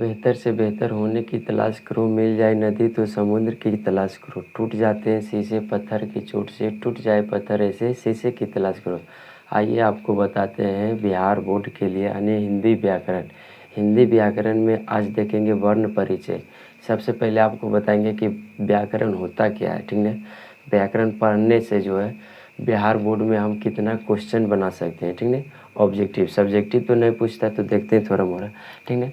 बेहतर से बेहतर होने की तलाश करो, मिल जाए नदी तो समुद्र की तलाश करो, टूट जाते हैं शीशे पत्थर की चोट से, टूट जाए पत्थर ऐसे शीशे की तलाश करो। आइए आपको बताते हैं बिहार बोर्ड के लिए यानी हिंदी व्याकरण। हिंदी व्याकरण में आज देखेंगे वर्ण परिचय। सबसे पहले आपको बताएंगे कि व्याकरण होता क्या है, ठीक है। व्याकरण पढ़ने से जो है बिहार बोर्ड में हम कितना क्वेश्चन बना सकते हैं, ठीक है। ऑब्जेक्टिव सब्जेक्टिव तो नहीं पूछता, तो देखते हैं थोड़ा मोड़ा, ठीक है।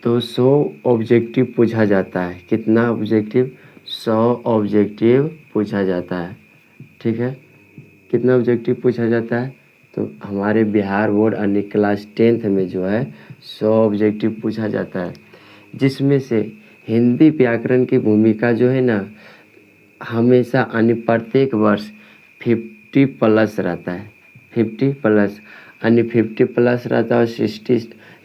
तो 100 ऑब्जेक्टिव पूछा जाता है। कितना ऑब्जेक्टिव? 100 ऑब्जेक्टिव पूछा जाता है, ठीक है। कितना ऑब्जेक्टिव पूछा जाता है? तो हमारे बिहार बोर्ड यानी क्लास 10th में जो है 100 ऑब्जेक्टिव पूछा जाता है, जिसमें से हिंदी व्याकरण की भूमिका जो है ना हमेशा यानी प्रत्येक वर्ष 50 प्लस रहता है। 50 प्लस यानी 50 प्लस रहता है और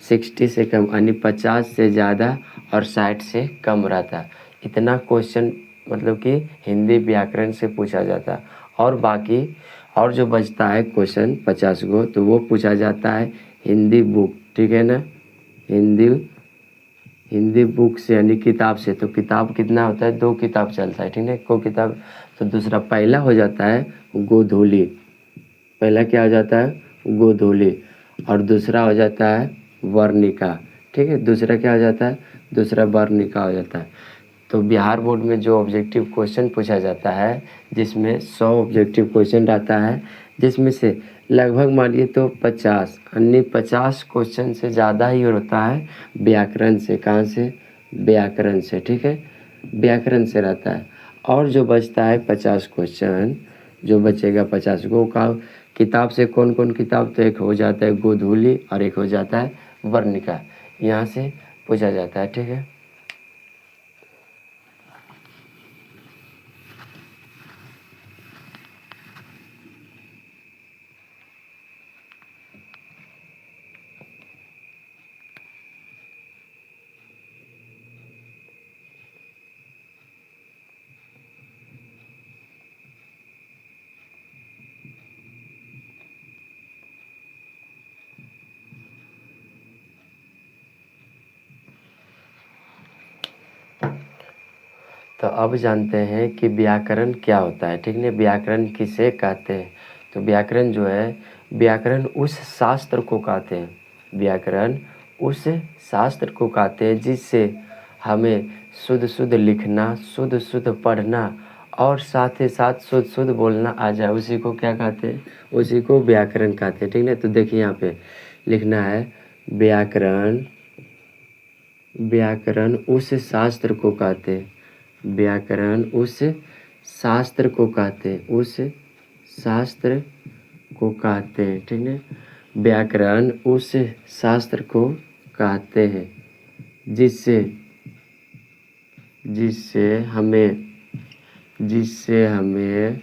60 से कम यानी 50 से ज़्यादा और 60 से कम रहता है। इतना क्वेश्चन मतलब कि हिंदी व्याकरण से पूछा जाता है। और बाकी और जो बचता है क्वेश्चन 50 को, तो वो पूछा जाता है हिंदी बुक, ठीक है ना। हिंदी बुक से यानी किताब से। तो किताब कितना होता है? 2 किताब चलता है, ठीक है। को किताब तो दूसरा पहला हो जाता है गोधूली। पहला क्या हो जाता है? गोधूली। और दूसरा हो जाता है वर्णिका, ठीक है। दूसरा क्या हो जाता है? दूसरा वर्णिका हो जाता है। तो बिहार बोर्ड में जो ऑब्जेक्टिव क्वेश्चन पूछा जाता है, जिसमें 100 ऑब्जेक्टिव क्वेश्चन आता है, जिसमें से लगभग मानिए तो 50 यानी 50 क्वेश्चन से ज़्यादा ही होता है व्याकरण से। कहाँ से? व्याकरण से, ठीक है। व्याकरण से रहता है। और जो बचता है 50 क्वेश्चन, जो बचेगा 50 को का किताब से कौन कौन किताब? तो एक हो जाता है गोधूली और एक हो जाता है वर्णिका। यहाँ से पूछा जाता है, ठीक है। तो अब जानते हैं कि व्याकरण क्या होता है, ठीक है। व्याकरण किसे कहते हैं? तो व्याकरण जो है, व्याकरण उस शास्त्र को कहते हैं। व्याकरण उस शास्त्र को कहते हैं जिससे हमें शुद्ध शुद्ध लिखना, शुद्ध शुद्ध पढ़ना और साथ ही साथ शुद्ध शुद्ध बोलना आ जाए, उसी को क्या कहते हैं? उसी को व्याकरण कहते हैं, ठीक है। तो देखिए यहाँ पे लिखना है व्याकरण। व्याकरण उस शास्त्र को कहते हैं। व्याकरण उस शास्त्र को कहते हैं। उस शास्त्र को कहते हैं, ठीक है। व्याकरण उस शास्त्र को कहते हैं जिससे जिससे हमें जिससे हमें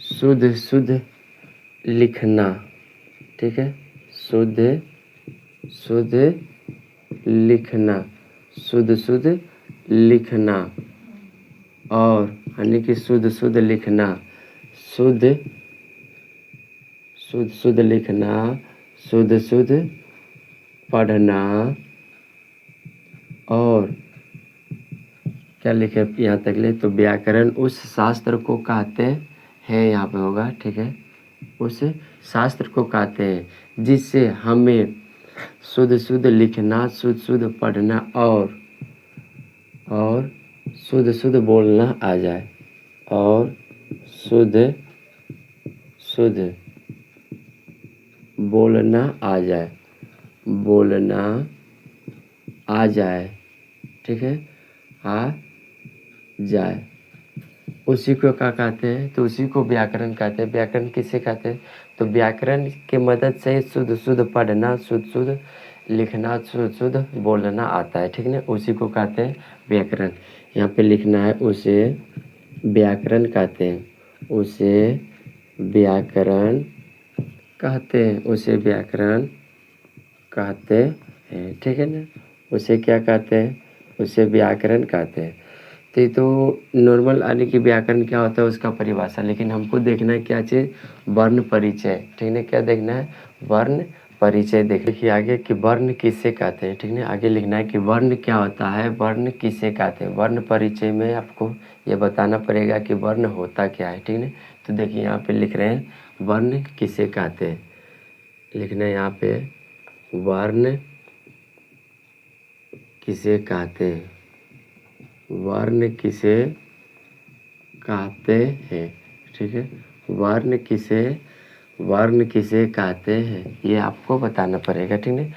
शुद्ध शुद्ध लिखना, ठीक है। शुद्ध शुद्ध लिखना, शुद्ध शुद्ध लिखना और यानी कि शुद्ध शुद्ध लिखना, शुद्ध शुद्ध शुद्ध लिखना, शुद्ध शुद्ध पढ़ना और क्या लिखे यहाँ तक ले? तो व्याकरण उस शास्त्र को कहते हैं, यहाँ पे होगा, ठीक है। उस शास्त्र को कहते हैं जिससे हमें शुद्ध शुद्ध लिखना, शुद्ध शुद्ध पढ़ना और शुद्ध शुद्ध बोलना आ जाए। और शुद्ध शुद्ध बोलना आ जाए। बोलना आ जाए, ठीक है। आ जाए, उसी को क्या कहते हैं? तो उसी को व्याकरण कहते हैं। व्याकरण किसे कहते हैं? तो व्याकरण के मदद से शुद्ध शुद्ध पढ़ना, शुद्ध शुद्ध लिखना, शुद्ध शुद्ध बोलना आता है, ठीक है। उसी को कहते हैं व्याकरण। यहाँ पे लिखना है उसे व्याकरण कहते हैं। उसे व्याकरण कहते हैं। उसे व्याकरण कहते हैं, ठीक है ना। उसे क्या कहते हैं? उसे व्याकरण कहते हैं। तो नॉर्मल यानी कि व्याकरण क्या होता है उसका परिभाषा, लेकिन हमको देखना है क्या चीज़? वर्ण परिचय, ठीक है। क्या देखना है? वर्ण परिचय देखिए आगे कि वर्ण किसे कहते हैं, ठीक है। आगे लिखना है कि वर्ण क्या होता है, वर्ण किसे कहते हैं। वर्ण परिचय में आपको ये बताना पड़ेगा कि वर्ण होता क्या है, ठीक है। तो देखिए यहाँ पे लिख रहे हैं वर्ण किसे कहते हैं, लिखना है यहाँ पे वर्ण किसे कहते हैं, वर्ण किसे कहते हैं, ठीक है। वर्ण किसे कहते हैं ये आपको बताना पड़ेगा, ठीक है।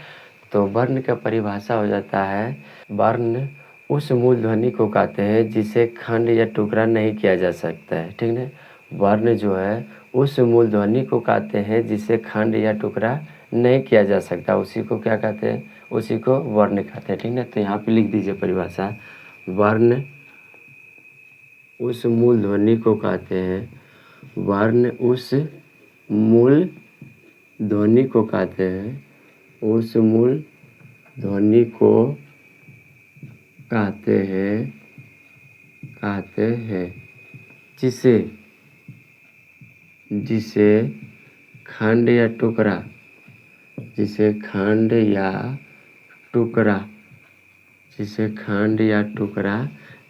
तो वर्ण का परिभाषा हो जाता है, वर्ण उस मूल ध्वनि को कहते हैं जिसे खंड या टुकड़ा नहीं किया जा सकता है, ठीक है। वर्ण जो है उस मूल ध्वनि को कहते हैं जिसे खंड या टुकड़ा नहीं किया जा सकता, उसी को क्या कहते हैं, उसी को वर्ण कहते हैं, ठीक है। तो यहाँ पे लिख दीजिए परिभाषा, वर्ण उस मूल ध्वनि को कहते हैं, वर्ण उस मूल ध्वनि को कहते हैं, उस मूल ध्वनि को कहते हैं जिसे खंड या टुकड़ा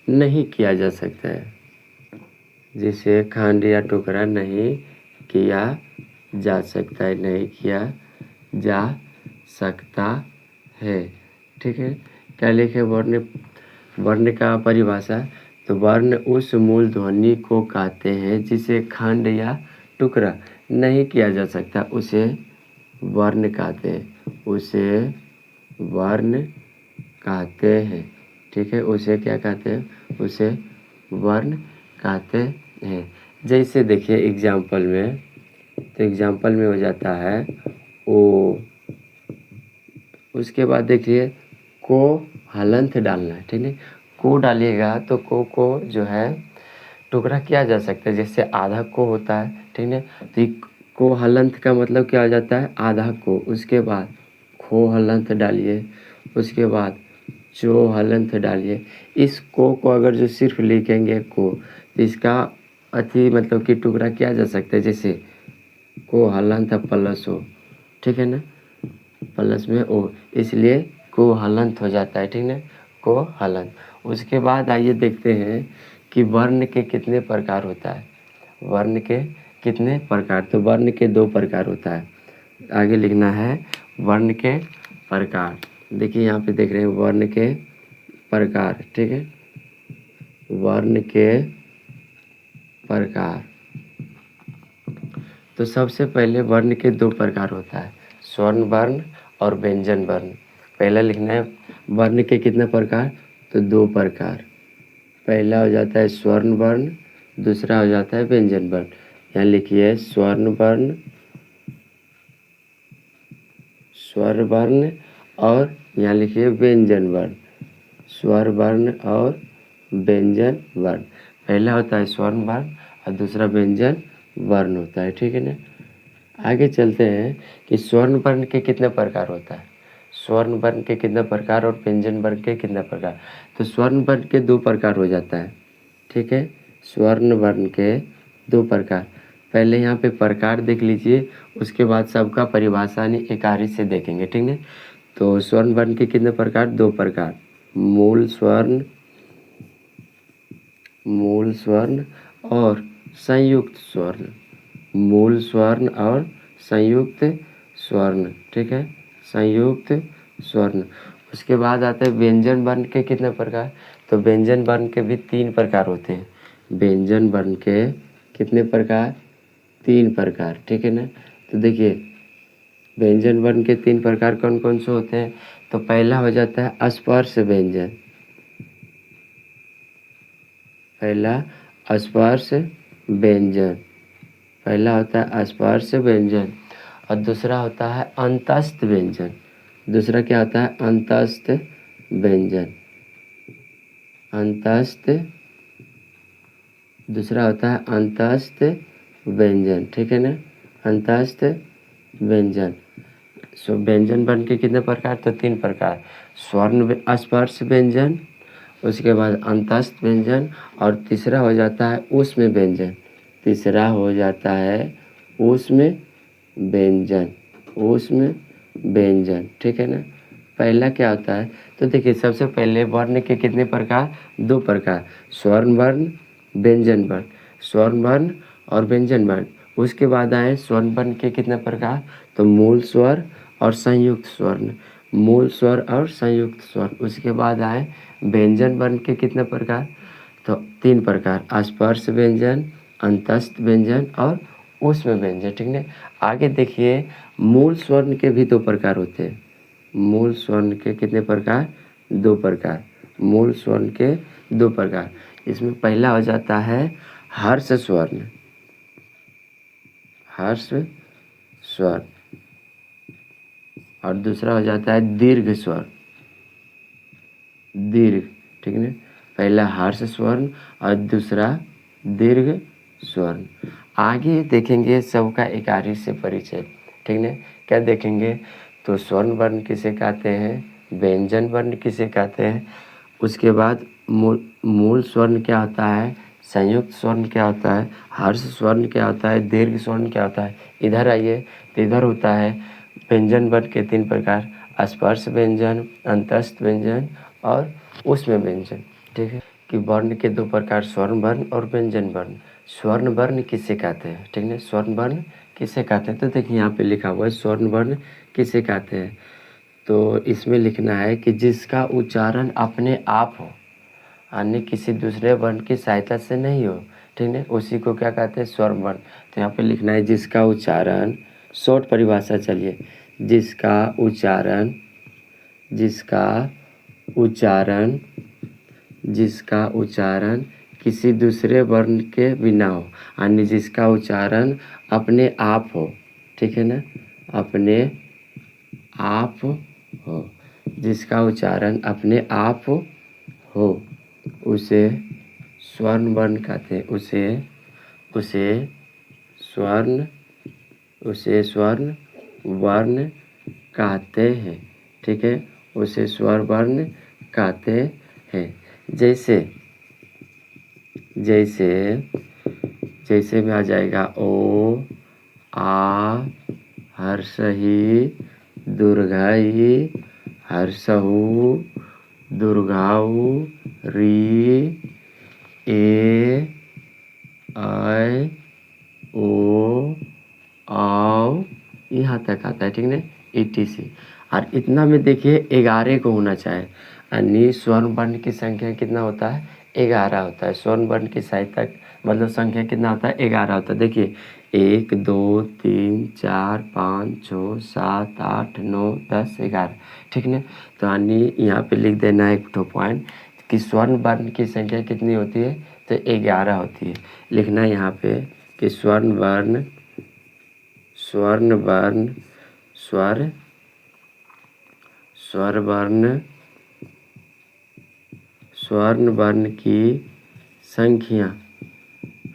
नहीं किया जा सकता है, जिसे खंड या टुकड़ा नहीं किया जा सकता है, नहीं किया जा सकता है, ठीक है। क्या लिखे वर्ण का परिभाषा, तो वर्ण उस मूल ध्वनि को कहते हैं जिसे खंड या टुकड़ा नहीं किया जा सकता, उसे वर्ण कहते हैं, उसे वर्ण कहते हैं, ठीक है। उसे क्या कहते हैं, उसे वर्ण कहते हैं। जैसे देखिए एग्जाम्पल में, तो एग्जाम्पल में हो जाता है ओ, उसके बाद देखिए को हलंत डालना है, ठीक है। को डालिएगा तो को जो है टुकड़ा किया जा सकता है, जैसे आधा को होता है, ठीक है। तो को हलंत का मतलब क्या हो जाता है, आधा को। उसके बाद खो हलंत डालिए, उसके बाद चो हलंत डालिए। इस को अगर जो सिर्फ लिखेंगे को, तो इसका मतलब कि टुकड़ा किया जा सकता है, जैसे को हलंत प्लस ओ, ठीक है ना, प्लस में ओ, इसलिए को हलंत हो जाता है, ठीक है, को हलंत। उसके बाद आइए देखते हैं कि वर्ण के कितने प्रकार होता है, वर्ण के कितने प्रकार। तो वर्ण के 2 प्रकार होता है। आगे लिखना है वर्ण के प्रकार। देखिए यहाँ पे देख रहे हैं वर्ण के प्रकार, ठीक है, वर्ण के प्रकार। तो सबसे पहले वर्ण के 2 प्रकार होता है, स्वर्ण वर्ण और व्यंजन वर्ण। पहला लिखना है वर्ण के कितने प्रकार, तो 2 प्रकार। पहला हो जाता है स्वर्ण वर्ण, दूसरा हो जाता है व्यंजन वर्ण। यहाँ लिखिए स्वर्ण वर्ण और यहाँ लिखिए व्यंजन वर्ण, स्वर वर्ण और व्यंजन वर्ण। पहला होता है स्वर्ण वर्ण और दूसरा व्यंजन वर्ण होता है, ठीक है ना। आगे चलते हैं कि स्वर्ण वर्ण के कितने प्रकार होता है, स्वर्ण वर्ण के कितने प्रकार और व्यंजन वर्ण के कितने प्रकार। तो स्वर्ण वर्ण के 2 प्रकार हो जाता है, ठीक है, स्वर्ण वर्ण के 2 प्रकार। पहले यहाँ पे प्रकार देख लीजिए, उसके बाद सबका परिभाषा एकारित से देखेंगे, ठीक है। तो स्वर्ण वर्ण के कितने प्रकार, 2 प्रकार, मूल स्वर्ण और संयुक्त स्वर्ण, मूल स्वर्ण और संयुक्त स्वर्ण, ठीक है, संयुक्त स्वर्ण। उसके बाद आता है व्यंजन वर्ण के कितने प्रकार, तो व्यंजन वर्ण के भी 3 प्रकार होते हैं। व्यंजन वर्ण के कितने प्रकार, 3 प्रकार, ठीक है ना। तो देखिए व्यंजन वर्ण के 3 प्रकार कौन कौन से होते हैं। तो पहला हो जाता है स्पर्श व्यंजन, पहला स्पर्श व्यंजन, पहला होता है स्पर्श व्यंजन और दूसरा होता है अंतस्थ व्यंजन। दूसरा क्या होता है, अंतस्थ व्यंजन, अंतस्थ, दूसरा होता है अंतस्थ व्यंजन, ठीक है ना, अंतस्थ व्यंजन। सो व्यंजन वर्ण के कितने प्रकार, तो 3 प्रकार, स्वर्ण स्पर्श व्यंजन, उसके बाद अंतस्थ व्यंजन और तीसरा हो जाता है ऊष्म व्यंजन, तीसरा हो जाता है ऊष्म व्यंजन, ऊष्म व्यंजन, ठीक है ना। पहला क्या होता है, तो देखिए सबसे पहले वर्ण के कितने प्रकार, 2 प्रकार, स्वर्ण वर्ण, व्यंजन वर्ण, स्वर्ण वर्ण और व्यंजन वर्ण। उसके बाद आए स्वर्ण वर्ण के कितने प्रकार, तो मूल स्वर और संयुक्त स्वर्ण, मूल स्वर और संयुक्त स्वर। उसके बाद आए व्यंजन वर्ण के कितने प्रकार, तो 3 प्रकार, स्पर्श व्यंजन, अंतस्थ व्यंजन और ऊष्म व्यंजन, ठीक है। आगे देखिए मूल स्वर्ण के भी 2 प्रकार होते हैं, मूल स्वर्ण के कितने प्रकार, 2 प्रकार, मूल स्वर्ण के 2 प्रकार। इसमें पहला हो जाता है हर्ष स्वर्ण, हर्ष स्वर्ण, और दूसरा हो जाता है दीर्घ स्वर, दीर्घ, ठीक है। पहला हर्ष स्वर्ण और दूसरा दीर्घ स्वर्ण। आगे देखेंगे सबका एकारिक से परिचय, ठीक है। क्या देखेंगे, तो स्वर्ण वर्ण किसे कहते हैं, व्यंजन वर्ण किसे कहते हैं, उसके बाद मूल स्वर्ण क्या होता है, संयुक्त स्वर्ण क्या होता है, हर्ष स्वर्ण क्या होता है, दीर्घ स्वर्ण क्या होता है। इधर आइए, तो इधर होता है व्यंजन वर्ण के 3 प्रकार, स्पर्श व्यंजन, अंतस्थ व्यंजन और ऊष्म व्यंजन, ठीक है। कि वर्ण के 2 प्रकार, स्वर्ण वर्ण और व्यंजन वर्ण। स्वर्ण वर्ण किसे कहते हैं, ठीक है, स्वर्ण वर्ण किसे कहते हैं, तो देखिए यहाँ पे लिखा हुआ है स्वर्ण वर्ण किसे कहते हैं। तो इसमें लिखना है कि जिसका उच्चारण अपने आप हो, अन्य किसी दूसरे वर्ण की सहायता से नहीं हो, ठीक है, उसी को क्या कहते हैं, स्वर्ण वर्ण। तो यहाँ पे लिखना है जिसका उच्चारण, शॉर्ट परिभाषा चलिए, जिसका उच्चारण, जिसका उच्चारण, जिसका उच्चारण किसी दूसरे वर्ण के बिना हो, यानी जिसका उच्चारण अपने आप हो, ठीक है ना, अपने आप हो, जिसका उच्चारण अपने आप हो, उसे स्वर्ण वर्ण कहते हैं, उसे उसे स्वर्ण उसे स्वर्ण वर्ण कहते हैं, ठीक है, उसे स्वर्ण वर्ण कहते हैं। जैसे जैसे जैसे में आ जाएगा ओ, आ, हर्षहि, दुर्घई, हर्षहु, दुर्घाऊ, री, ए, ऐ, ओ, आओ, यहाँ तक आता है, ठीक है, ETC। और इतना में देखिए 11 को होना चाहिए, यानी स्वर्ण वर्ण की संख्या कितना होता है, 11 होता है। स्वर्ण वर्ण की सहायता मतलब संख्या कितना होता है, 11 होता है। देखिए 1 2 3 4 5 6 7 8 9 10 11, ठीक है। तो यानी यहाँ पे लिख देना है एक तो पॉइंट कि स्वर्ण वर्ण की संख्या कितनी होती है, तो 11 होती है। लिखना है यहाँ पे कि स्वर्ण वर्ण स्वर्ण वर्ण स्वर्ण वर्ण की संख्या,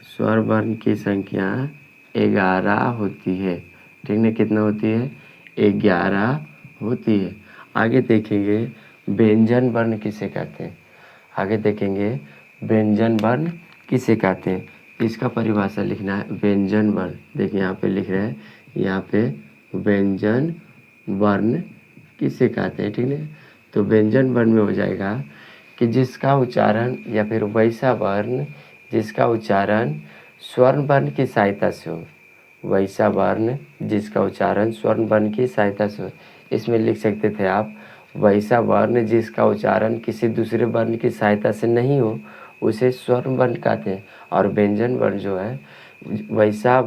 स्वर्ण वर्ण की संख्या 11 होती है, ठीक है। कितना होती है, 11 होती है। आगे देखेंगे व्यंजन वर्ण किसे कहते हैं, आगे देखेंगे व्यंजन वर्ण किसे कहते हैं, इसका परिभाषा लिखना है व्यंजन वर्ण। देखिए यहाँ पे लिख रहे हैं, यहाँ पे व्यंजन वर्ण किसे कहते हैं, ठीक है। तो व्यंजन वर्ण में हो जाएगा कि जिसका उच्चारण या फिर वैसा वर्ण जिसका उच्चारण स्वर्ण वर्ण की सहायता से हो, वैसा वर्ण जिसका उच्चारण स्वर्ण वर्ण की सहायता से हो। इसमें लिख सकते थे आप वैसा वर्ण जिसका उच्चारण किसी दूसरे वर्ण की सहायता से नहीं हो, उसे स्वर्ण वर्ण कहते हैं। और व्यंजन वर्ण जो है वैसा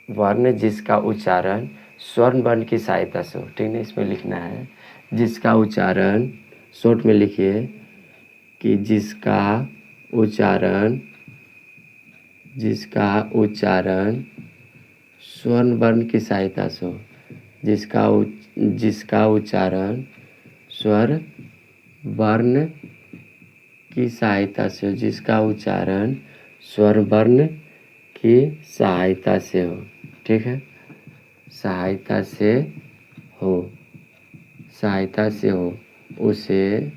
वर्ण जिसका उच्चारण स्वर्ण वर्ण की सहायता से हो, ठीक है। इसमें लिखना है जिसका उच्चारण, शॉर्ट में लिखिए कि जिसका उच्चारण स्वर्ण वर्ण की सहायता से हो, जिसका उच्चारण स्वर वर्ण की सहायता से हो, जिसका उच्चारण स्वर वर्ण की सहायता से हो, ठीक है, सहायता से हो उसे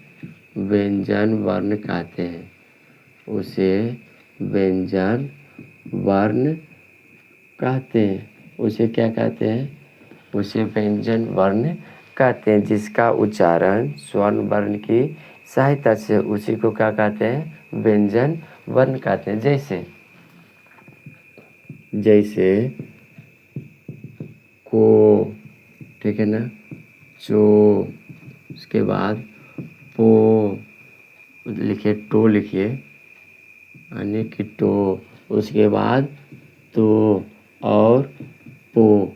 व्यंजन वर्ण कहते हैं, उसे व्यंजन वर्ण कहते हैं। उसे क्या कहते हैं, उसे व्यंजन वर्ण कहते हैं। जिसका उच्चारण स्वर्ण वर्ण की सहायता से, उसी को क्या कहते हैं? व्यंजन वर्ण कहते हैं। जैसे जैसे को, ठीक है ना, चो, उसके बाद पो, लिखिए टो, लिखिए यानी कि टो, उसके बाद तो और पो,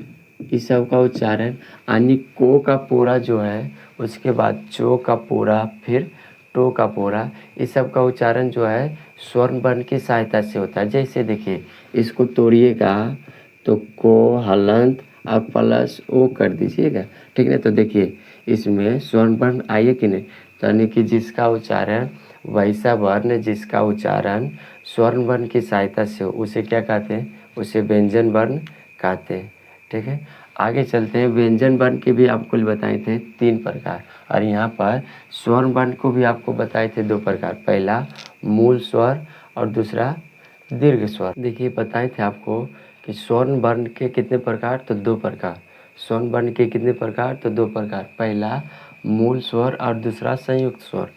इस सब का उच्चारण यानी को का पूरा जो है, उसके बाद चो का पूरा, फिर टो का पूरा, इस सब का उच्चारण जो है स्वर्ण वर्ण की सहायता से होता है। जैसे देखिए, इसको तोड़िएगा तो को हलंत और प्लस ओ कर दीजिएगा, ठीक है। तो देखिए इसमें स्वर्ण वर्ण आइए कि नहीं, तो यानी कि जिसका उच्चारण वैसा वर्ण जिसका उच्चारण स्वर्ण वर्ण की सहायता से हो, उसे क्या कहते हैं? उसे व्यंजन वर्ण कहते हैं, ठीक है। आगे चलते हैं। व्यंजन वर्ण के भी आपको बताए थे 3 प्रकार, और यहाँ पर स्वर्ण वर्ण को भी आपको बताए थे 2 प्रकार। पहला मूल स्वर और दूसरा दीर्घ स्वर। देखिए बताए थे आपको कि स्वर्ण वर्ण के कितने प्रकार, तो 2 प्रकार। स्वर्ण वर्ण के कितने प्रकार, तो 2 प्रकार। पहला मूल स्वर और दूसरा संयुक्त स्वर।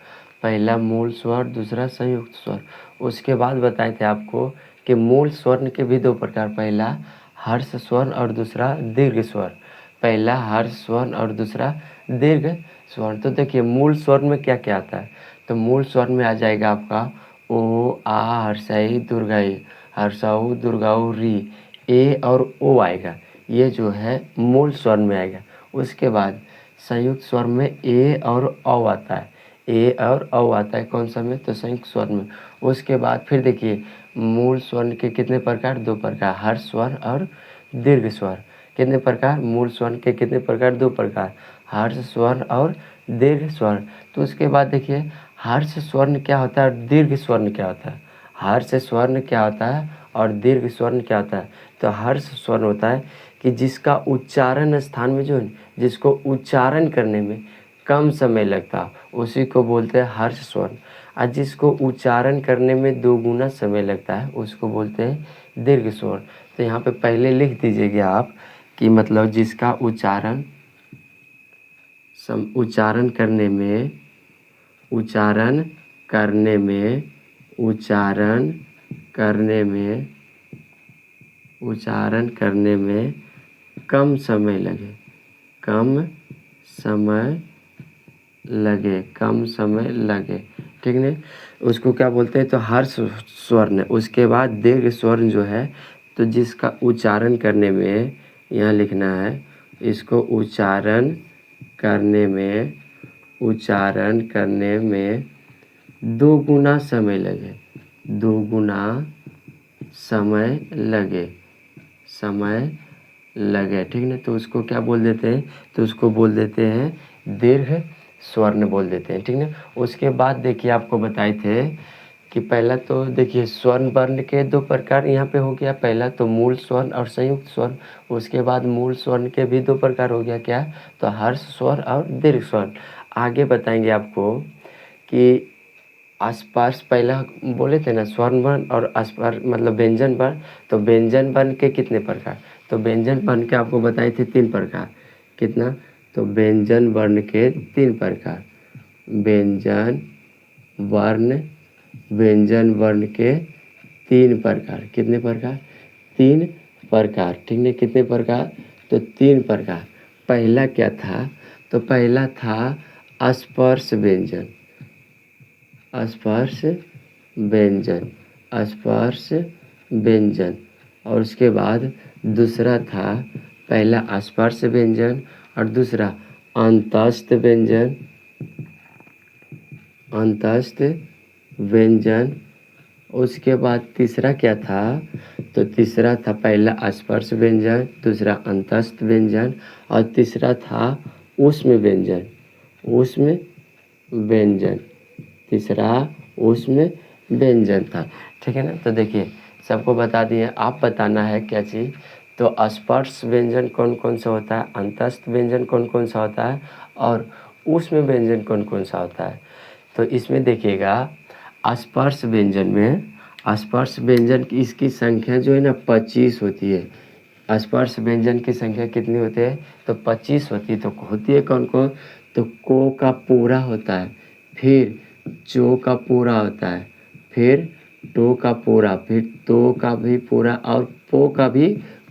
पहला मूल स्वर, दूसरा संयुक्त स्वर। उसके बाद बताए थे आपको कि मूल स्वर्ण के भी 2 प्रकार। पहला हर्ष स्वर्ण और दूसरा दीर्घ स्वर। पहला हर्ष स्वर्ण और दूसरा दीर्घ स्वर्ण। तो देखिए मूल स्वर्ण में क्या क्या आता है, तो मूल स्वर्ण में आ जाएगा आपका ओ, आ, हर्षई, दुर्गाई, हर्षऊ, दुर्गाऊ, री, ए और ओ आएगा। ये जो है मूल स्वर में आएगा। उसके बाद संयुक्त स्वर में ए और औ आता है। ए और औ आता है कौन सा में, तो संयुक्त स्वर में। उसके बाद फिर देखिए मूल स्वर्ण के कितने प्रकार, 2 प्रकार, हर्ष स्वर और दीर्घ स्वर। कितने प्रकार, मूल स्वर्ण के कितने प्रकार, 2 प्रकार, हर्ष स्वर और दीर्घ स्वर। तो उसके बाद देखिए हर्ष स्वर्ण क्या होता है और दीर्घ स्वर्ण क्या होता है। हर्ष स्वर्ण क्या होता है और दीर्घ स्वर्ण क्या होता है, तो हर्ष स्वर्ण होता है कि जिसका उच्चारण स्थान में जो है, जिसको उच्चारण करने में कम समय लगता, उसी को बोलते हैं हर्ष स्वर्ण। और जिसको उच्चारण करने में 2 गुना समय लगता है, उसको बोलते हैं दीर्घ स्वर्ण। तो यहाँ पे पहले लिख दीजिएगा आप कि मतलब जिसका उच्चारण उच्चारण करने में उच्चारण करने में उच्चारण करने में उच्चारण करने में कम समय लगे, कम समय लगे, कम समय लगे, ठीक है। उसको क्या बोलते हैं, तो हर्ष स्वर्ण। उसके बाद दीर्घ स्वर्ण जो है, तो जिसका उच्चारण करने में, यहाँ लिखना है, इसको उच्चारण करने में, उच्चारण करने में 2 गुना समय लगे, 2 गुना समय लगे, समय लगे, ठीक है। तो उसको क्या बोल देते हैं, तो उसको बोल देते हैं दीर्घ स्वर्ण बोल देते हैं, ठीक है। उसके बाद देखिए आपको बताए थे कि पहला तो देखिए स्वर्ण वर्ण के 2 प्रकार यहाँ पे हो गया। पहला तो मूल स्वर्ण और संयुक्त स्वर्ण। उसके बाद मूल स्वर्ण के भी 2 प्रकार हो गया, क्या, तो हर्ष स्वर और दीर्घ स्वर्ण। आगे बताएंगे आपको कि आसपास पहला बोले थे ना स्वर्ण वर्ण और आसपास मतलब व्यंजन वर्ण। तो व्यंजन वर्ण के कितने प्रकार, तो व्यंजन वर्ण के आपको बताए थे 3 प्रकार। कितना, तो व्यंजन वर्ण के 3 प्रकार। व्यंजन वर्ण, व्यंजन वर्ण के 3 प्रकार। कितने प्रकार, 3 प्रकार, ठीक है। कितने प्रकार, तो 3 प्रकार। पहला क्या था, तो पहला था स्पर्श व्यंजन, स्पर्श व्यंजन, स्पर्श व्यंजन। और उसके बाद दूसरा था, पहला स्पर्श व्यंजन और दूसरा अंतस्थ व्यंजन, अंतस्थ व्यंजन। उसके बाद तीसरा क्या था, तो तीसरा था पहला स्पर्श व्यंजन, दूसरा अंतस्थ व्यंजन और तीसरा था ऊष्म व्यंजन, ऊष्म व्यंजन। तीसरा ऊष्म व्यंजन था, ठीक है ना। तो देखिए सबको बता दिए, आप बताना है क्या चीज़, तो स्पर्श व्यंजन कौन कौन सा होता है, अंतस्थ व्यंजन कौन कौन सा होता है और ऊष्म व्यंजन कौन कौन सा होता है। तो इसमें देखिएगा स्पर्श व्यंजन में, स्पर्श व्यंजन की इसकी संख्या जो है ना 25 होती है। स्पर्श व्यंजन की संख्या कितनी होती है? तो 25 होती है। तो होती है कौन कौन? तो को का पूरा होता है, फिर चो का पूरा होता है, फिर टो का पूरा, फिर तो का भी पूरा और पो का भी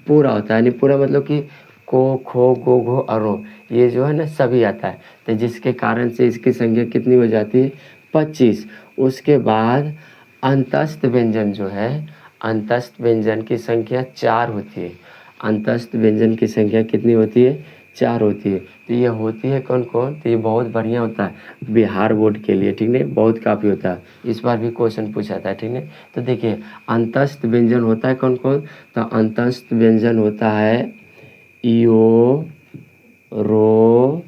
पूरा होता है। यानी पूरा मतलब कि को, खो, गो, घो और रो, ये जो है ना सभी आता है। तो जिसके कारण से इसकी संख्या कितनी हो जाती है? 25। उसके बाद अंतस्थ व्यंजन जो है, अंतस्थ व्यंजन की संख्या 4 होती है। अंतस्थ व्यंजन की संख्या कितनी होती है? 4 होती है। तो ये होती है कौन कौन? तो ये बहुत बढ़िया होता है बिहार बोर्ड के लिए, ठीक है, बहुत काफ़ी होता है। इस बार भी क्वेश्चन पूछा था, ठीक है। तो देखिए अंतस्थ व्यंजन होता है कौन कौन? तो अंतस्थ व्यंजन होता है यो, रो,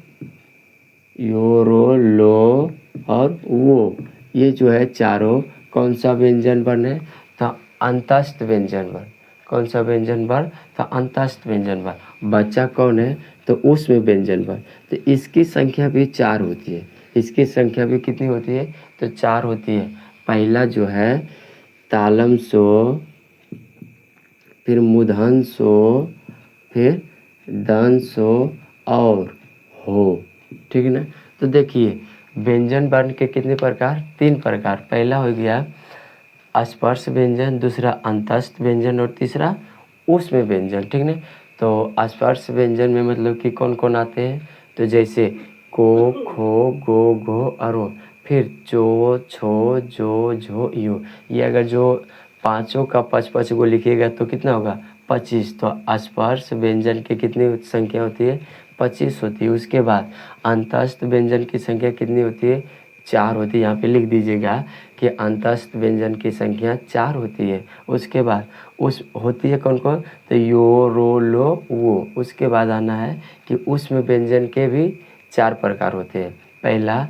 लो और वो। ये जो है चारों कौन सा व्यंजन वर्ण है? तो अंतस्थ व्यंजन वर्ण। कौन सा व्यंजन वर्ण? तो अंतस्थ व्यंजन वर्ण। बच्चा कौन है? तो उसमें व्यंजन वर्ण। तो इसकी संख्या भी 4 होती है। इसकी संख्या भी कितनी होती है? तो 4 होती है। पहला जो है तालम सो, फिर मूर्धन सो, फिर दंत सो और हो, ठीक है ना। तो देखिए व्यंजन वर्ण के कितने प्रकार? 3 प्रकार। पहला हो गया स्पर्श व्यंजन, दूसरा अंतस्थ व्यंजन और तीसरा ऊष्म व्यंजन, ठीक ना। तो स्पर्श व्यंजन में मतलब कि कौन कौन आते हैं? तो जैसे को, खो, गो, घो और वो, फिर चो, छो, जो, झो, यो। ये अगर जो पाँचों का 5-5 को लिखिएगा तो कितना होगा? 25। तो स्पर्श व्यंजन की कितनी संख्या होती है? 25 होती है। उसके बाद अंतस्थ व्यंजन की संख्या कितनी होती है? 4 होती है। यहाँ पे लिख दीजिएगा कि अंतस्थ व्यंजन की संख्या 4 होती है। उसके बाद उस होती है कौन कौन? तो यो, रो, लो, वो। उसके बाद आना है कि उसमें व्यंजन के भी 4 प्रकार होते हैं। पहला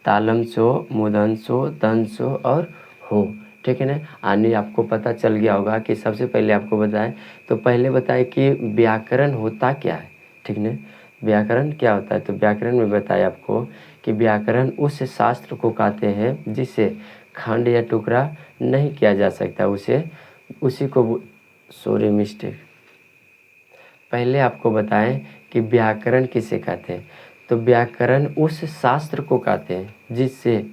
तालम सो, मूर्धन सो, दंत सो और हो, ठीक है ना। आने आपको पता चल गया होगा कि सबसे पहले आपको बताएं, तो पहले बताएं कि व्याकरण होता क्या है, ठीक है। व्याकरण क्या होता है? तो व्याकरण में बताया आपको कि व्याकरण उस शास्त्र को कहते हैं जिसे खंड या टुकड़ा नहीं किया जा सकता, उसी को सॉरी मिस्टेक। पहले आपको बताएं कि व्याकरण किसे कहते हैं। तो व्याकरण उस शास्त्र को कहते हैं जिससे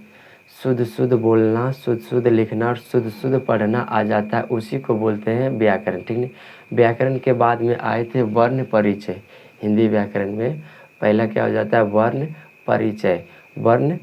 शुद्ध शुद्ध बोलना, शुद्ध शुद्ध लिखना और शुद्ध शुद्ध पढ़ना आ जाता है, उसी को बोलते हैं व्याकरण, ठीक है। व्याकरण के बाद में आए थे वर्ण परिचय। हिंदी व्याकरण में पहला क्या हो जाता है? वर्ण परिचय। वर्ण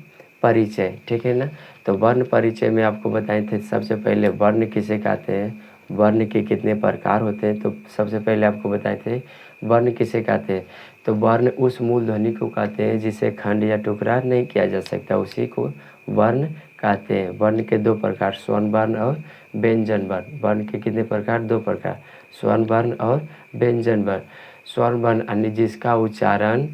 परिचय, ठीक है ना। तो वर्ण परिचय में आपको बताए थे सबसे पहले वर्ण किसे कहते हैं, वर्ण के कितने प्रकार होते हैं। तो सबसे पहले आपको बताए थे वर्ण किसे कहते हैं। तो वर्ण उस मूल ध्वनि को कहते हैं जिसे खंड या टुकड़ा नहीं किया जा सकता, उसी को वर्ण कहते हैं। वर्ण के 2 प्रकार, स्वर्ण वर्ण और व्यंजन वर्ण। वर्ण के कितने प्रकार? 2 प्रकार, स्वर्ण वर्ण और व्यंजन वर्ण। स्वर्ण वर्ण यानी जिसका उच्चारण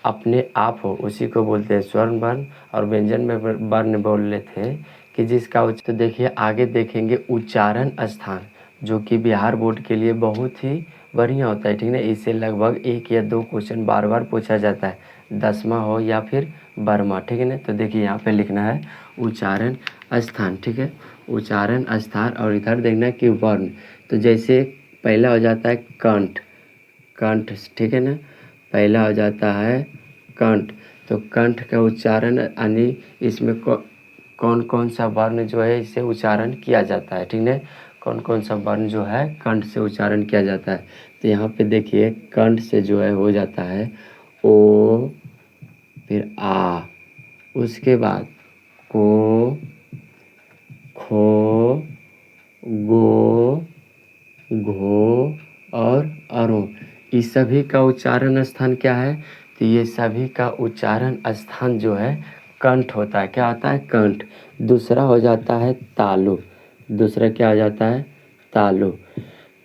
अपने आप हो, उसी को बोलते हैं स्वर्ण वर्ण। और व्यंजन में वर्ण बोल लेते हैं कि जिसका तो देखिए आगे देखेंगे उच्चारण स्थान, जो कि बिहार बोर्ड के लिए बहुत ही बढ़िया होता है, ठीक है ना। इससे लगभग 1 या 2 क्वेश्चन बार बार पूछा जाता है, 10वां हो या फिर 12वां, ठीक है ना। तो देखिए यहाँ पे लिखना है उच्चारण स्थान, ठीक है, उच्चारण स्थान। और इधर देखना है कि वर्ण। तो जैसे पहला हो जाता है कंठ, कंठ, ठीक है ना। पहला हो जाता है कंठ। तो कंठ का उच्चारण यानी इसमें कौन कौन सा वर्ण जो है इससे उच्चारण किया जाता है, ठीक है। कौन कौन सा वर्ण जो है कंठ से उच्चारण किया जाता है। तो यहाँ पे देखिए कंठ से जो है हो जाता है ओ, फिर आ, उसके बाद को, खो, गो, घो और अरो। इस सभी का उच्चारण स्थान क्या है? तो ये सभी का उच्चारण स्थान जो है कंठ होता है। क्या होता है? कंठ। दूसरा हो जाता है तालु। दूसरा क्या हो जाता है? तालु।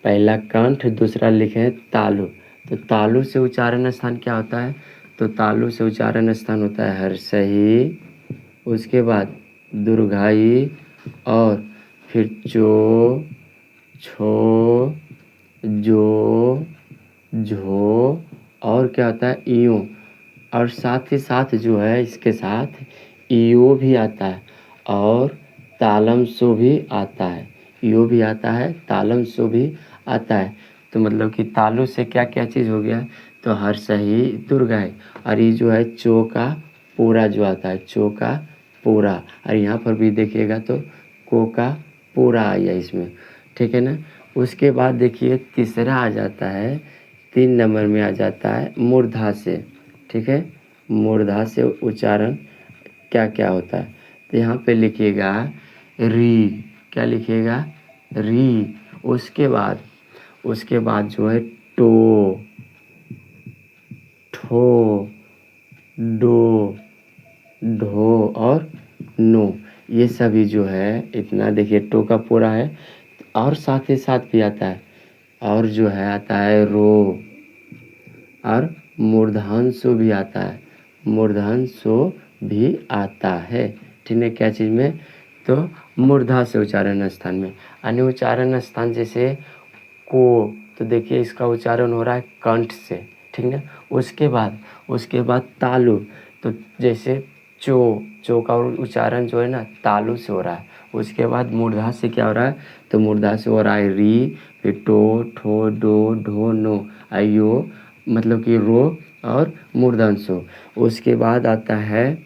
पहला कंठ, दूसरा लिखे तालु। तो तालु से उच्चारण स्थान क्या होता है? तो तालु से उच्चारण स्थान होता है हर्षई, उसके बाद दुर्घाई और फिर चो, छो, जो, झो और क्या होता है? इयो। और साथ ही साथ जो है इसके साथ इयो भी आता है और तालम सो भी आता है। इयो भी आता है, तालम सो भी आता है। तो मतलब कि तालु से क्या क्या चीज़ हो गया, तो हर्ष ही दुर्गा है। और ये जो है चो का पूरा जो आता है, चो का पूरा, और यहाँ पर भी देखिएगा तो को का पूरा आया इसमें, ठीक है ना। उसके बाद देखिए तीसरा आ जाता है, 3 नंबर में आ जाता है मूर्धा से, ठीक है। मूर्धा से उच्चारण क्या क्या होता है, तो यहाँ पे लिखिएगा री, क्या लिखिएगा, री। उसके बाद जो है टो, ठो, डो, ढो और नो, ये सभी जो है इतना देखिए टो का पूरा है, और साथ ही साथ भी आता है, और जो है आता है रो, और मूर्धांशु भी आता है, मूर्धांशु भी आता है, ठीक है। क्या चीज़ में, तो मूर्धा से उच्चारण स्थान में। अन्य उच्चारण स्थान जैसे को, तो देखिए इसका उच्चारण हो रहा है कंठ से, ठीक है। उसके बाद तालु, तो जैसे चो का उच्चारण जो है ना तालु से हो रहा है। उसके बाद मूर्धा से क्या हो रहा है, तो मूर्धा से हो रहा है री, फिर टो, ठो, डो, ढो, नो, आयो, मतलब कि रो और मूर्धन्शु। उसके बाद आता है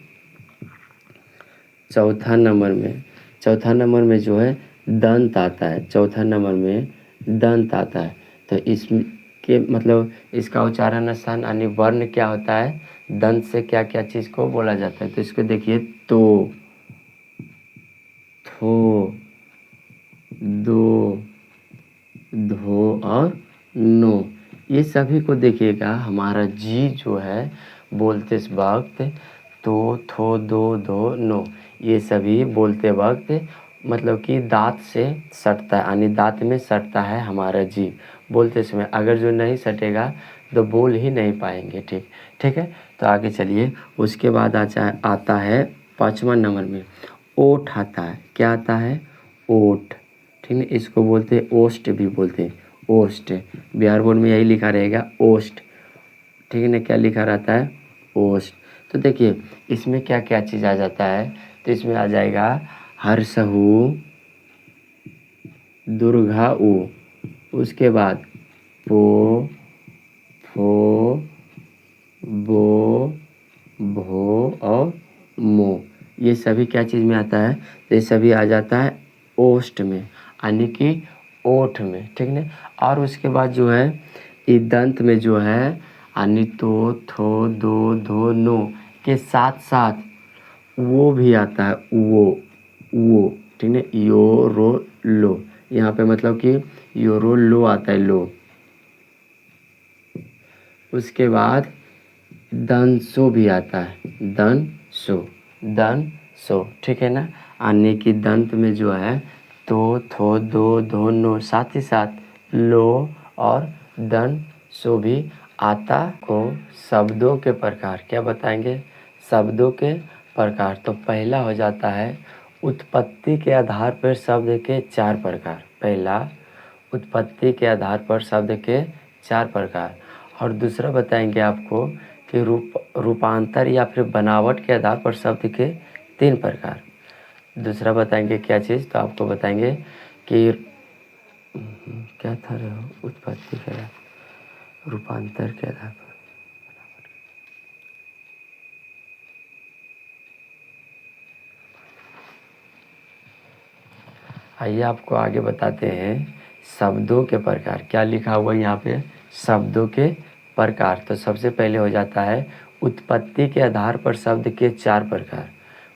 चौथा नंबर में जो है दंत आता है, चौथा नंबर में दंत आता है। तो इसके मतलब इसका उच्चारण स्थान यानी वर्ण क्या होता है, दंत से क्या क्या चीज़ को बोला जाता है, तो इसको देखिए तो, थो, दो, धो और नो, ये सभी को देखिएगा हमारा जी जो है बोलते वक्त तो, थो, दो, धो, नो, ये सभी बोलते वक्त मतलब कि दांत से सटता है, यानी दांत में सटता है हमारा जी बोलते समय। अगर जो नहीं सटेगा तो बोल ही नहीं पाएंगे, ठीक है। तो आगे चलिए। उसके बाद आता है 5वां नंबर में ओठ आता है। क्या आता है, ओठ, ठीक है। इसको बोलते हैं ओष्ठ भी बोलते हैं, ओष्ठ। बिहार बोर्ड में यही लिखा रहेगा ओष्ठ, ठीक है ना। क्या लिखा रहता है, ओष्ठ। तो देखिए इसमें क्या क्या चीज़ आ जाता है, तो इसमें आ जाएगा हर्षहु, दुर्घा उ, उसके बाद पो, फो, बो, भो और मो, ये सभी क्या चीज़ में आता है, तो ये सभी आ जाता है ओष्ठ में, यानी कि ओठ में, ठीक है। और उसके बाद जो है ये दंत में जो है यानी तो, थो, दो, धो, नो के साथ साथ वो भी आता है, वो, ठीक है। यो, रो, लो, यहाँ पे मतलब कि यो, रो, लो आता है, लो। उसके बाद दंसो भी आता है, दंसो, ठीक है ना। आने की दंत में जो है तो, थो, दो, धो, नो, साथ ही साथ लो और दंसो भी आता को। शब्दों के प्रकार क्या बताएंगे, शब्दों के प्रकार। तो पहला हो जाता है उत्पत्ति के आधार पर शब्द के 4 प्रकार। पहला उत्पत्ति के आधार पर शब्द के 4 प्रकार, और दूसरा बताएंगे आपको कि रूपांतर या फिर बनावट के आधार पर शब्द के 3 प्रकार। दूसरा बताएंगे क्या चीज़, तो आपको बताएंगे कि क्या था उत्पत्ति के आधार, रूपांतर के आधार पर। आइए आपको आगे बताते हैं शब्दों के प्रकार। क्या लिखा हुआ है यहाँ पे, शब्दों के प्रकार। तो सबसे पहले हो जाता है उत्पत्ति के आधार पर शब्द के 4 प्रकार,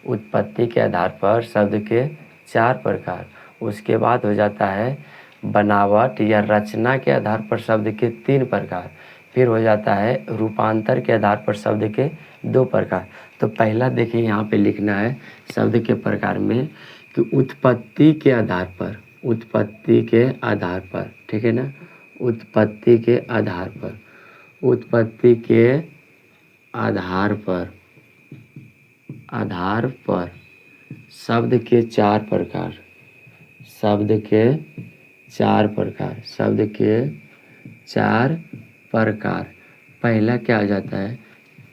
उत्पत्ति के आधार पर शब्द के 4 प्रकार। उसके बाद हो जाता है बनावट या रचना के आधार पर शब्द के 3 प्रकार। फिर हो जाता है रूपांतर के आधार पर शब्द के 2 प्रकार। तो पहला देखिए यहाँ पे लिखना है शब्द के प्रकार में कि उत्पत्ति के आधार पर, उत्पत्ति के आधार पर, ठीक है ना। उत्पत्ति के आधार पर, उत्पत्ति के आधार पर, आधार पर शब्द के 4 प्रकार, शब्द के 4 प्रकार, शब्द के 4 प्रकार। पहला क्या आ जाता है,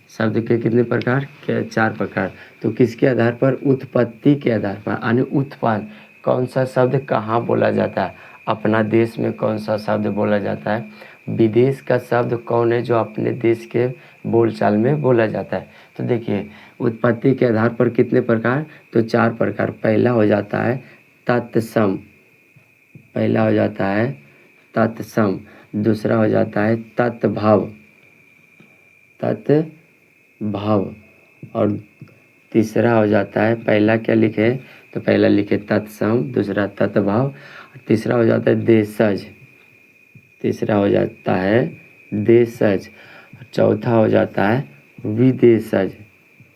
शब्द के कितने प्रकार के 4 प्रकार। तो किसके आधार पर, उत्पत्ति के आधार पर, यानी उत्पन्न कौन सा शब्द कहाँ बोला जाता है, अपना देश में कौन सा शब्द बोला जाता है? विदेश का शब्द कौन है जो अपने देश के बोलचाल में बोला जाता है? तो देखिए, उत्पत्ति के आधार पर कितने प्रकार? तो 4 प्रकार। पहला हो जाता है तत्सम, पहला हो जाता है तत्सम, दूसरा हो जाता है तत्भाव, तत्भाव, और तीसरा हो जाता है, पहला क्या लिखे? तो पहला लिखे तत्सम, दूसरा तत्भाव, तीसरा हो जाता है देशज, तीसरा हो जाता है देशज, चौथा हो जाता है विदेशज,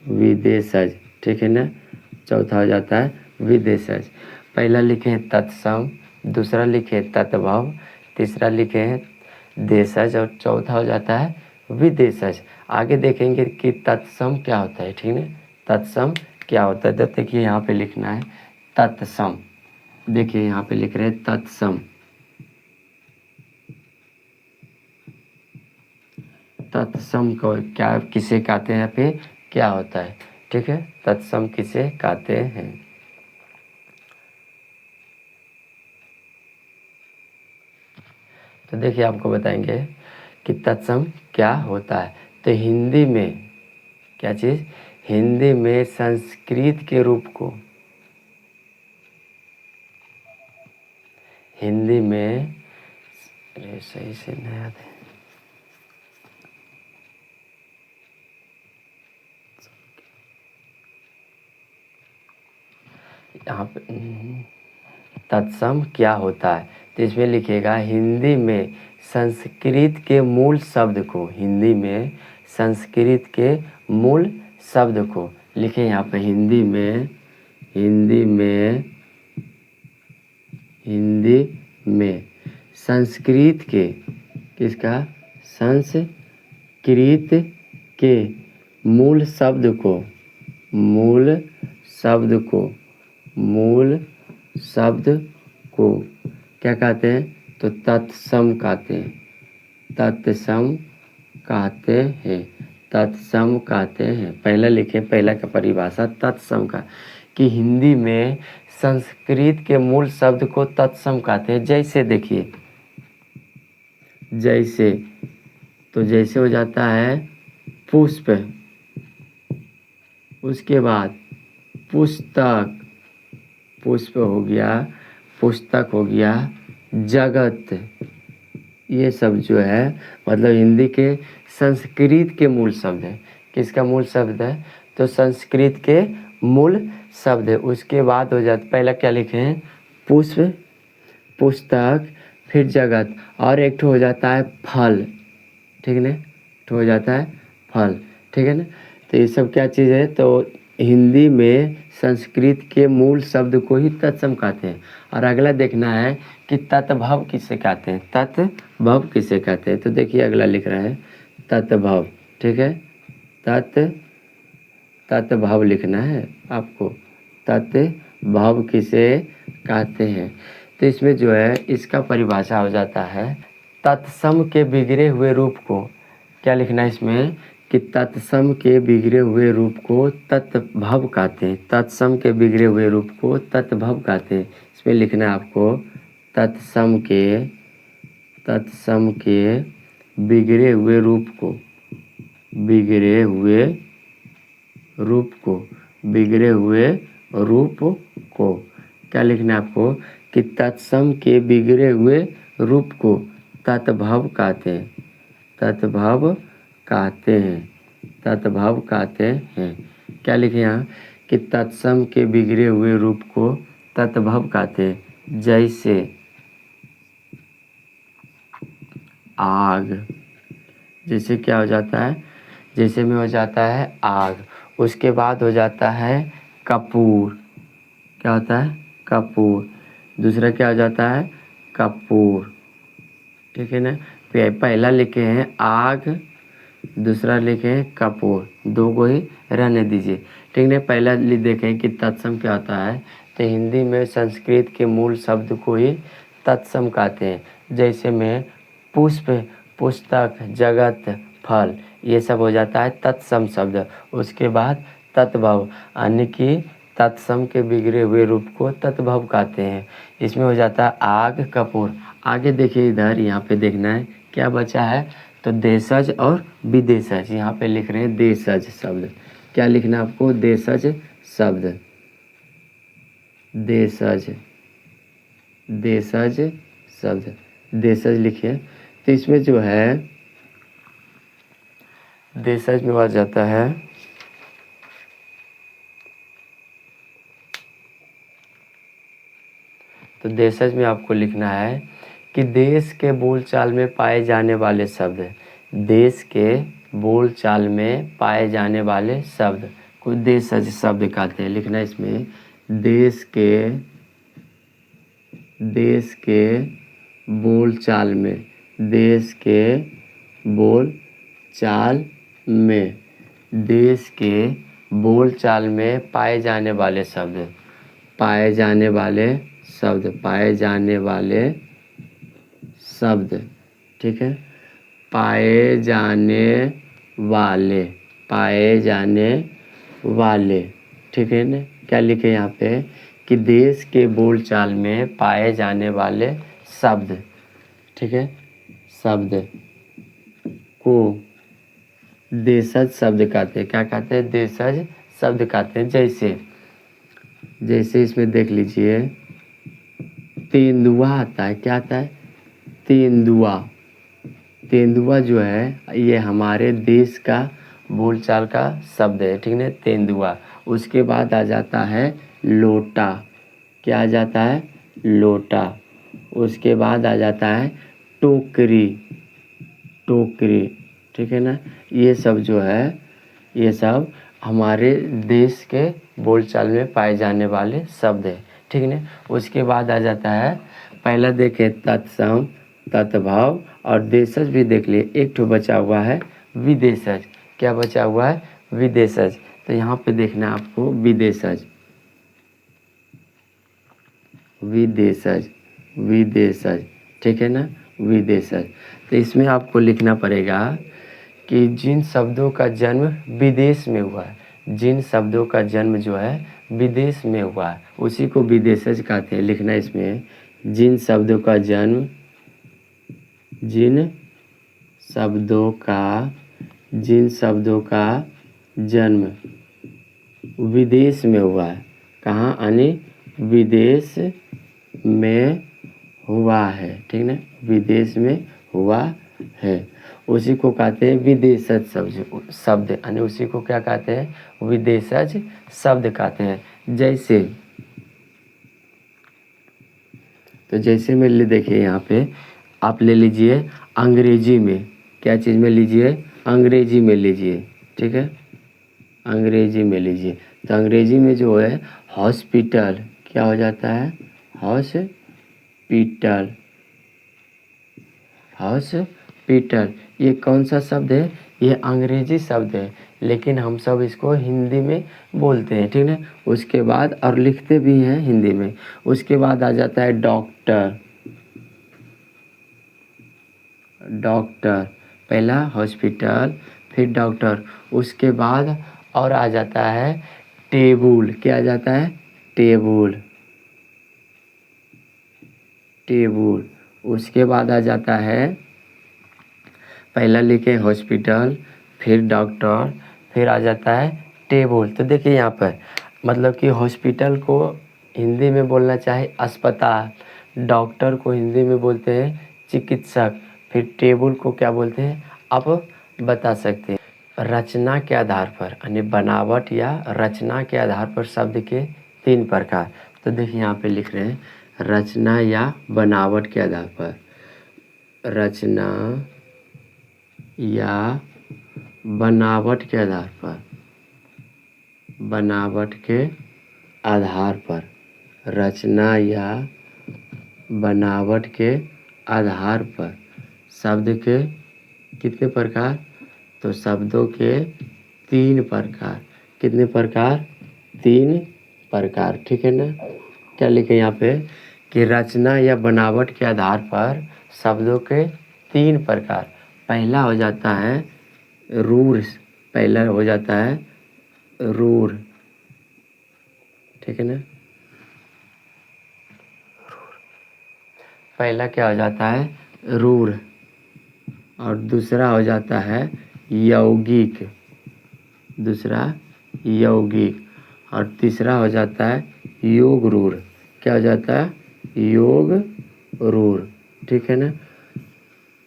विदेशज, ठीक है ना? चौथा हो जाता है विदेशज। पहला लिखे हैं तत्सम, दूसरा लिखे हैं तत्भाव, तीसरा लिखे हैं देशज, और चौथा हो जाता है विदेशज। आगे देखेंगे कि तत्सम क्या होता है, ठीक है? तत्सम क्या होता है? तो देखिए यहाँ पे लिखना है तत्सम, देखिए यहाँ पे लिख रहे हैं तत्सम, तत्सम को क्या, किसे कहते हैं, पे क्या होता है, ठीक है? तत्सम किसे कहते हैं? तो देखिए आपको बताएंगे कि तत्सम क्या होता है। तो हिंदी में क्या चीज़? हिंदी में संस्कृत के रूप को, हिंदी में, अरे सही से नहीं आते, यहाँ पे तत्सम क्या होता है? तो इसमें लिखिएगा हिंदी में संस्कृत के मूल शब्द को, हिंदी में संस्कृत के मूल शब्द को लिखे यहाँ पे, हिंदी में, हिंदी में, हिंदी में संस्कृत के, किसका? संस्कृत के मूल शब्द को, मूल शब्द को, मूल शब्द को क्या कहते हैं? तो तत्सम कहते हैं, तत्सम कहते हैं, तत्सम कहते हैं। पहला लिखें, पहला का परिभाषा तत्सम का, कि हिंदी में संस्कृत के मूल शब्द को तत्सम कहते हैं। जैसे देखिए, जैसे, तो जैसे हो जाता है पुष्प, उसके बाद पुस्तक, पुष्प हो गया, पुस्तक हो गया, जगत, ये सब जो है मतलब हिंदी के संस्कृत के मूल शब्द है। किसका मूल शब्द है? तो संस्कृत के मूल शब्द है। उसके बाद हो जाता, पहला क्या लिखे हैं? पुष्प, पुस्तक, फिर जगत, और एक हो जाता है फल, ठीक है ना? तो हो जाता है फल, ठीक है ना? तो ये सब क्या चीज़ है? तो हिंदी में संस्कृत के मूल शब्द को ही तत्सम कहते हैं। और अगला देखना है कि तत्भव किसे कहते हैं, तत्भव किसे कहते हैं? तो देखिए अगला लिख रहा है तत्भव, ठीक है? तत्भव लिखना है आपको, तत्भव किसे कहते हैं? तो इसमें जो है इसका परिभाषा हो जाता है तत्सम के बिगड़े हुए रूप को, क्या लिखना है इसमें? कि तत्सम के बिगड़े हुए रूप को तत्भव कहते हैं, तत्सम के बिगड़े हुए रूप को तत्भव कहते हैं। इसमें लिखना है आपको तत्सम के बिगड़े हुए रूप को, बिगड़े हुए रूप को, बिगड़े हुए रूप को क्या लिखना है आपको? कि तत्सम के बिगड़े हुए रूप को तत्भव कहते हैं, तत्भव कहते हैं, तत्भव कहते हैं। क्या लिखे यहाँ? कि तत्सम के बिगड़े हुए रूप को तत्भव कहते हैं। जैसे आग, जैसे क्या हो जाता है? जैसे में हो जाता है आग, उसके बाद हो जाता है कपूर, क्या होता है? कपूर, दूसरा क्या हो जाता है? कपूर, ठीक है ना? पहला लिखे हैं आग, दूसरा लिखे हैं कपूर, दो को ही रहने दीजिए, ठीक है? पहला देखें कि तत्सम क्या होता है। तो हिंदी में संस्कृत के मूल शब्द को ही तत्सम कहते हैं। जैसे में पुष्प, पुस्तक, जगत, फल, ये सब हो जाता है तत्सम शब्द। उसके बाद तत्भव, यानी कि तत्सम के बिगड़े हुए रूप को तत्भव कहते हैं। इसमें हो जाता है आग कपूर। आगे देखिए इधर, यहाँ पे देखना है क्या बचा है, तो देशज और विदेशज। यहाँ पे लिख रहे हैं देशज शब्द। क्या लिखना है आपको, देशज शब्द, देशज, देशज शब्द, देशज लिखिए। तो इसमें जो है देशज में आ जाता है तो देशज में आपको लिखना है कि देश के बोलचाल में पाए जाने वाले शब्द, देश के बोलचाल में पाए जाने वाले शब्द को देशज शब्द कहते हैं। लिखना है इसमें देश के बोलचाल में, देश के बोलचाल में, देश के बोलचाल में पाए जाने वाले शब्द, पाए जाने वाले शब्द, पाए जाने वाले शब्द, ठीक है, पाए जाने वाले, पाए जाने वाले, ठीक है ना। क्या लिखे यहाँ पे कि देश के बोलचाल में पाए जाने वाले शब्द, ठीक है, शब्द को देशज शब्द कहते हैं। क्या कहते हैं, देशज शब्द कहते हैं। जैसे इसमें देख लीजिए तेंदुआ आता है। क्या आता है, तेंदुआ। तेंदुआ जो है ये हमारे देश का बोलचाल का शब्द है, ठीक है, तेंदुआ। उसके बाद आ जाता है लोटा। क्या आ जाता है, लोटा। उसके बाद आ जाता है टोकरी, टोकरी, ठीक है ना। ये सब जो है, ये सब हमारे देश के बोलचाल में पाए जाने वाले शब्द है, ठीक है ना। उसके बाद आ जाता है, पहला देखें तत्सम, तत्भाव और देशज भी देख लिए। एक ठो बचा हुआ है विदेशज। क्या बचा हुआ है, विदेशज। तो यहाँ पे देखना आपको विदेशज, विदेशज, विदेशज, ठीक है ना, विदेशज। तो इसमें आपको लिखना पड़ेगा कि जिन शब्दों का जन्म विदेश में हुआ है, जिन शब्दों का जन्म जो है विदेश में हुआ है उसी को विदेशज कहते हैं। लिखना इसमें जिन शब्दों का जन्म, जिन शब्दों का, जिन शब्दों का जन्म विदेश में हुआ है। कहाँ, यानी विदेश में हुआ है, ठीक ना, विदेश में हुआ है, उसी को कहते हैं विदेशज शब्द, यानी उसी को क्या कहते हैं, विदेशज शब्द कहते हैं। जैसे तो जैसे में ले देखिए यहाँ पे आप ले लीजिए अंग्रेजी में। क्या चीज़ में लीजिए, अंग्रेजी में लीजिए, ठीक है, अंग्रेजी में लीजिए। तो अंग्रेजी में जो है हॉस्पिटल, क्या हो जाता है, हॉस्पिटल, हॉस्पिटल। ये कौन सा शब्द है, ये अंग्रेजी शब्द है, लेकिन हम सब इसको हिंदी में बोलते हैं, ठीक है। उसके बाद और लिखते भी हैं हिंदी में। उसके बाद आ जाता है डॉक्टर, डॉक्टर, पहला हॉस्पिटल फिर डॉक्टर। उसके बाद और आ जाता है टेबुल। क्या आ जाता है, टेबुल, टेबुल। उसके बाद आ जाता है, पहला लिखे हॉस्पिटल फिर डॉक्टर फिर आ जाता है टेबुल। तो देखिए यहाँ पर मतलब कि हॉस्पिटल को हिंदी में बोलना चाहे अस्पताल, डॉक्टर को हिंदी में बोलते हैं चिकित्सक, फिर टेबुल को क्या बोलते हैं आप बता सकते हैं। रचना के आधार पर, यानी बनावट या रचना के आधार पर शब्द के 3 प्रकार। तो देखिए यहाँ पे लिख रहे हैं रचना या बनावट के आधार पर, रचना या बनावट के आधार पर, बनावट के आधार पर, रचना या बनावट के आधार पर शब्द के कितने प्रकार, तो शब्दों के 3 प्रकार। कितने प्रकार, 3 प्रकार, ठीक है ना। क्या लिखे यहाँ पे कि रचना या बनावट के आधार पर शब्दों के 3 प्रकार। पहला हो जाता है रूढ़, पहला हो जाता है रूढ़, ठीक है ना। पहला क्या हो जाता है रूढ़, और दूसरा हो जाता है यौगिक, दूसरा यौगिक, और तीसरा हो जाता है योग रूढ़। क्या हो जाता है योग रूढ़, ठीक है ना।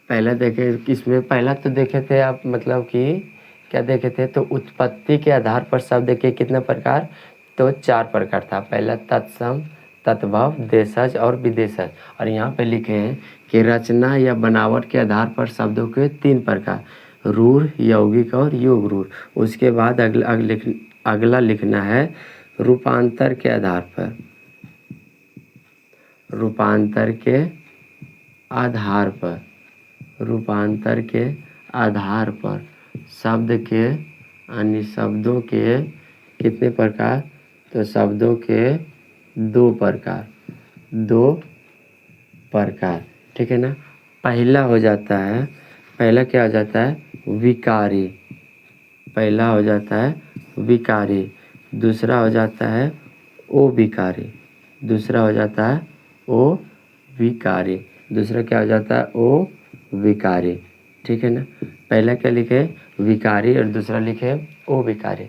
पहला देखे इसमें, पहला तो देखे थे आप, मतलब कि क्या देखे थे, तो उत्पत्ति के आधार पर शब्द के कितने प्रकार, तो 4 प्रकार था। पहला तत्सम, तद्भव, देशज और विदेशज। और यहाँ पे लिखे हैं कि रचना या बनावट के आधार पर शब्दों के 3 प्रकार, रूढ़, यौगिक और योग रूढ़। उसके बाद अगला लिखना है रूपांतर के आधार पर, रूपांतर के आधार पर, रूपांतर के आधार पर शब्द के, अन्य शब्दों के कितने प्रकार, तो शब्दों के 2 प्रकार, 2 प्रकार, ठीक है ना। पहला हो जाता है, पहला क्या हो जाता है विकारी, पहला हो जाता है विकारी, दूसरा हो जाता है अविकारी, दूसरा हो जाता है अविकारी, दूसरा क्या हो जाता है अविकारी, ठीक है ना। पहला क्या लिखे विकारी और दूसरा लिखे अविकारी।